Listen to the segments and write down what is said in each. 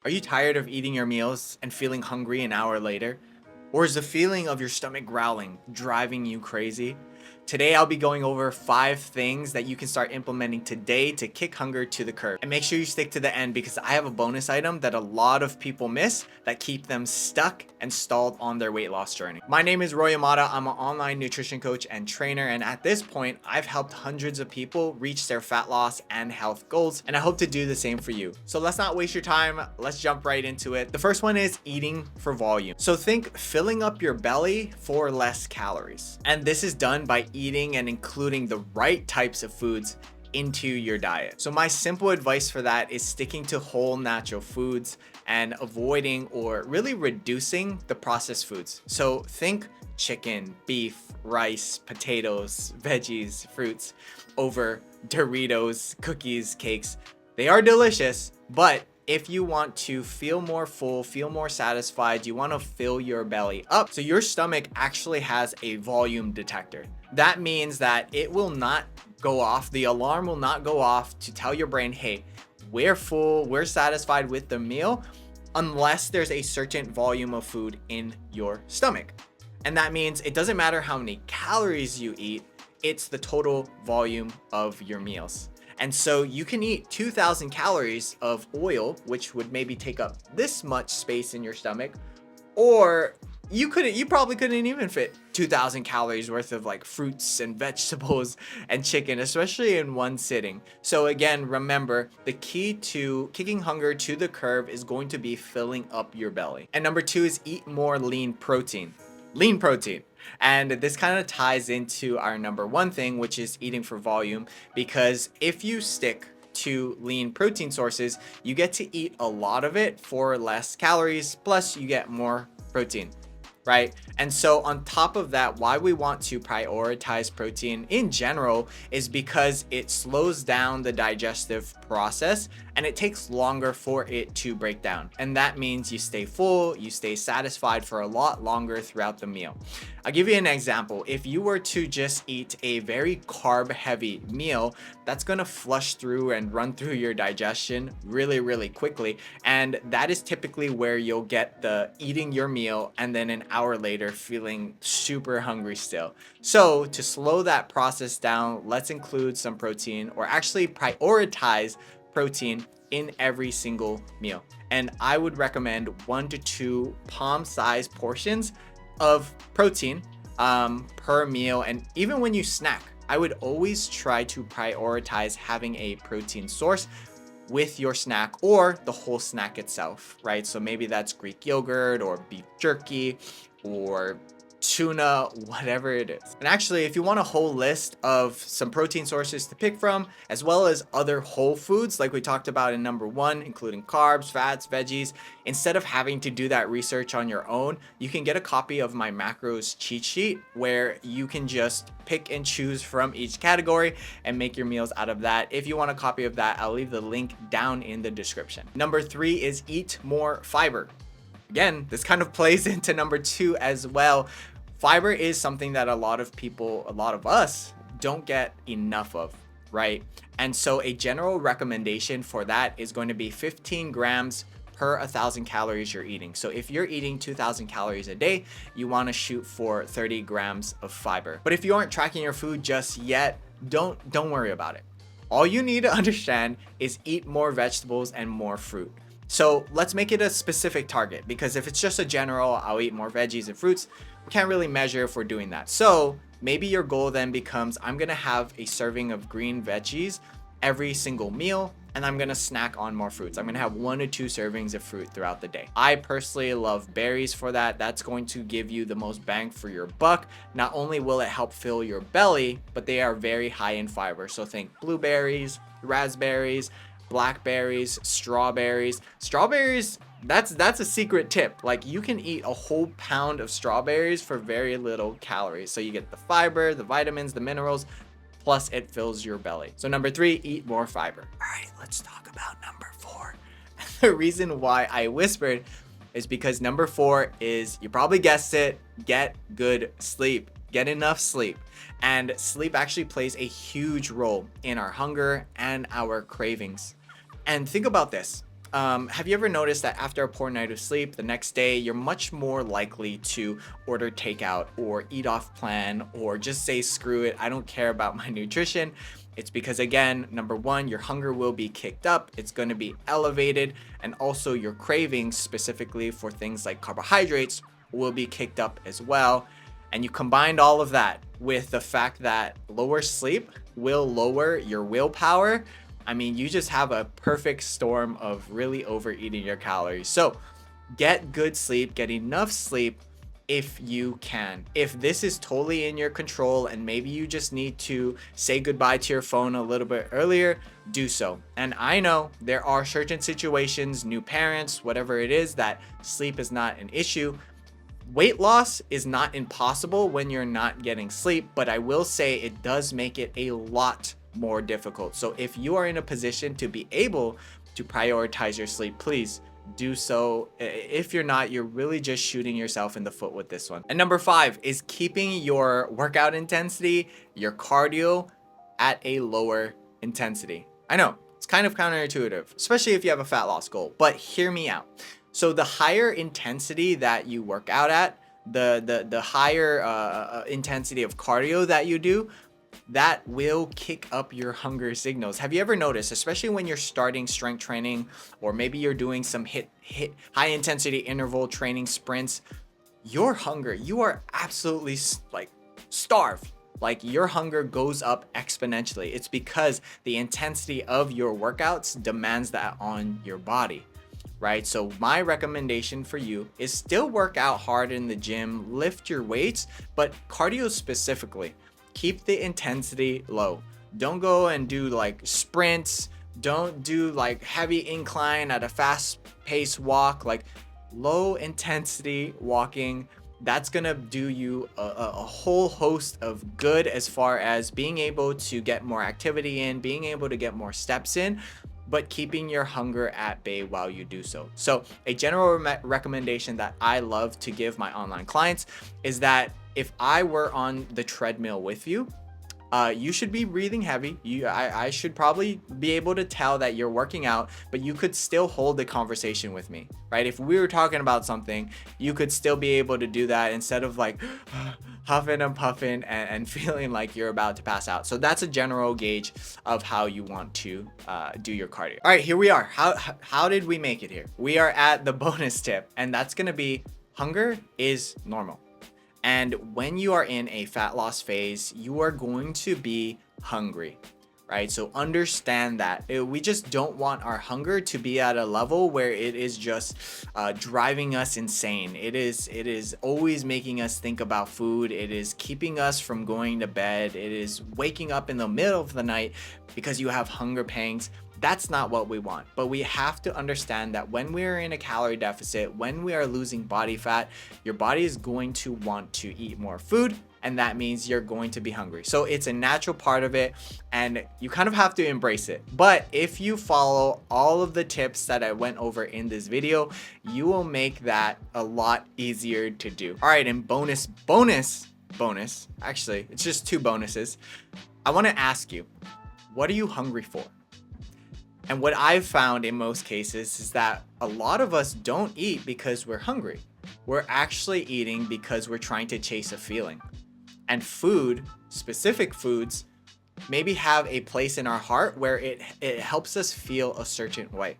Are you tired of eating your meals and feeling hungry an hour later? Or is the feeling of your stomach growling driving you crazy? Today, I'll be going over 5 things that you can start implementing today to kick hunger to the curb. And make sure you stick to the end because I have a bonus item that a lot of people miss that keep them stuck and stalled on their weight loss journey. My name is Roy Amata. I'm an online nutrition coach and trainer. And at this point, I've helped hundreds of people reach their fat loss and health goals. And I hope to do the same for you. So let's not waste your time. Let's jump right into it. The first one is eating for volume. So think filling up your belly for less calories. And this is done by eating and including the right types of foods into your diet. So my simple advice for that is sticking to whole natural foods and avoiding or really reducing the processed foods. So think chicken, beef, rice, potatoes, veggies, fruits over Doritos, cookies, cakes. They are delicious, but if you want to feel more full, feel more satisfied, you want to fill your belly up. So your stomach actually has a volume detector. That means that it will not go off. The alarm will not go off to tell your brain, hey, we're full, we're satisfied with the meal, unless there's a certain volume of food in your stomach. And that means it doesn't matter how many calories you eat, it's the total volume of your meals. And so you can eat 2,000 calories of oil, which would maybe take up this much space in your stomach, or you probably couldn't even fit 2,000 calories worth of like fruits and vegetables and chicken, especially in one sitting. So again, remember, the key to kicking hunger to the curb is going to be filling up your belly. And number 2 is eat more lean protein. Lean protein. And this kind of ties into our number 1 thing, which is eating for volume, because if you stick to lean protein sources, you get to eat a lot of it for less calories, plus you get more protein, right? And so on top of that, why we want to prioritize protein in general is because it slows down the digestive process and it takes longer for it to break down. And that means you stay full, you stay satisfied for a lot longer throughout the meal. I'll give you an example. If you were to just eat a very carb heavy meal, that's gonna flush through and run through your digestion really, really quickly. And that is typically where you'll get the eating your meal and then an hour later feeling super hungry still. So to slow that process down, let's include some protein, or actually prioritize protein in every single meal. And I would recommend 1 to 2 palm-sized portions of protein per meal. And even when you snack, I would always try to prioritize having a protein source with your snack or the whole snack itself, right? So maybe that's Greek yogurt or beef jerky or tuna, whatever it is. And actually, if you want a whole list of some protein sources to pick from, as well as other whole foods like we talked about in number 1, including carbs, fats, veggies, instead of having to do that research on your own, you can get a copy of my macros cheat sheet where you can just pick and choose from each category and make your meals out of that. If you want a copy of that, I'll leave the link down in the description. Number 3 is eat more fiber. Again, this kind of plays into number 2 as well. Fiber is something that a lot of us don't get enough of, right? And so a general recommendation for that is going to be 15 grams per 1,000 calories you're eating. So if you're eating 2,000 calories a day, you want to shoot for 30 grams of fiber. But if you aren't tracking your food just yet, don't worry about it. All you need to understand is eat more vegetables and more fruit. So let's make it a specific target, because if it's just a general, I'll eat more veggies and fruits, we can't really measure if we're doing that. So maybe your goal then becomes, I'm gonna have a serving of green veggies every single meal, and I'm gonna snack on more fruits. I'm gonna have 1 to 2 servings of fruit throughout the day. I personally love berries for that. That's going to give you the most bang for your buck. Not only will it help fill your belly, but they are very high in fiber. So think blueberries, raspberries, blackberries, strawberries. That's a secret tip. Like, you can eat a whole pound of strawberries for very little calories. So you get the fiber, the vitamins, the minerals, plus it fills your belly. So number 3, eat more fiber. All right, let's talk about number 4. The reason why I whispered is because number 4 is, you probably guessed it, get good sleep. Get enough sleep. And sleep actually plays a huge role in our hunger and our cravings. And think about this. Have you ever noticed that after a poor night of sleep, the next day you're much more likely to order takeout or eat off plan or just say, screw it, I don't care about my nutrition? It's because, again, number one, your hunger will be kicked up, it's going to be elevated, and also your cravings, specifically for things like carbohydrates, will be kicked up as well. And you combined all of that with the fact that lower sleep will lower your willpower. I mean, you just have a perfect storm of really overeating your calories. So get good sleep, get enough sleep if you can. If this is totally in your control and maybe you just need to say goodbye to your phone a little bit earlier, do so. And I know there are certain situations, new parents, whatever it is, that sleep is not an issue. Weight loss is not impossible when you're not getting sleep, but I will say it does make it a lot more difficult. So if you are in a position to be able to prioritize your sleep, please do so. If you're not, you're really just shooting yourself in the foot with this one. And number 5 is keeping your workout intensity, your cardio, at a lower intensity. I know it's kind of counterintuitive, especially if you have a fat loss goal, but hear me out. So the higher intensity that you work out at, the higher intensity of cardio that you do, that will kick up your hunger signals. Have you ever noticed, especially when you're starting strength training, or maybe you're doing some high intensity interval training sprints, your hunger, you are absolutely like starved. Like your hunger goes up exponentially. It's because the intensity of your workouts demands that on your body. Right? So my recommendation for you is still work out hard in the gym, lift your weights, but cardio specifically, keep the intensity low. Don't go and do like sprints. Don't do like heavy incline at a fast pace walk, like low intensity walking. That's gonna do you a whole host of good as far as being able to get more activity in, being able to get more steps in, but keeping your hunger at bay while you do so. So a general recommendation that I love to give my online clients is that if I were on the treadmill with you, you should be breathing heavy. I should probably be able to tell that you're working out, but you could still hold the conversation with me, right? If we were talking about something, you could still be able to do that instead of like huffing and puffing and feeling like you're about to pass out. So that's a general gauge of how you want to do your cardio. All right, here we are. How did we make it here? We are at the bonus tip, and that's gonna be hunger is normal. And when you are in a fat loss phase, you are going to be hungry, right? So understand that. We just don't want our hunger to be at a level where it is just driving us insane. It is always making us think about food. It is keeping us from going to bed. It is waking up in the middle of the night because you have hunger pangs. That's not what we want. But we have to understand that when we're in a calorie deficit, when we are losing body fat, your body is going to want to eat more food, and that means you're going to be hungry. So it's a natural part of it, and you kind of have to embrace it. But if you follow all of the tips that I went over in this video, you will make that a lot easier to do. All right, and bonus, actually, it's just 2 bonuses. I want to ask you, what are you hungry for? And what I've found in most cases is that a lot of us don't eat because we're hungry. We're actually eating because we're trying to chase a feeling. And food, specific foods, maybe have a place in our heart where it helps us feel a certain way,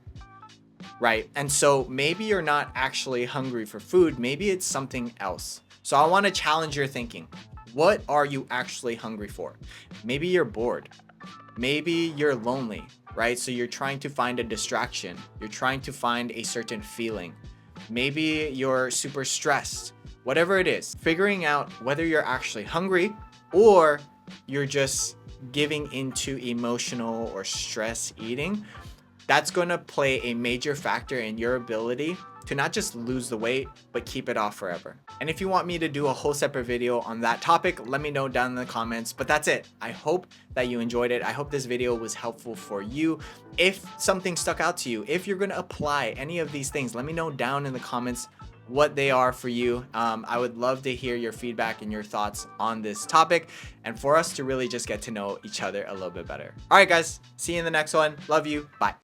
right? And so maybe you're not actually hungry for food, maybe it's something else. So I want to challenge your thinking. What are you actually hungry for? Maybe you're bored. Maybe you're lonely, right? So you're trying to find a distraction. You're trying to find a certain feeling. Maybe you're super stressed. Whatever it is, figuring out whether you're actually hungry or you're just giving into emotional or stress eating, that's going to play a major factor in your ability to not just lose the weight, but keep it off forever. And if you want me to do a whole separate video on that topic, let me know down in the comments. But that's it. I hope that you enjoyed it. I hope this video was helpful for you. If something stuck out to you, if you're gonna apply any of these things, let me know down in the comments what they are for you. I would love to hear your feedback and your thoughts on this topic, and for us to really just get to know each other a little bit better. All right, guys, see you in the next one. Love you. Bye.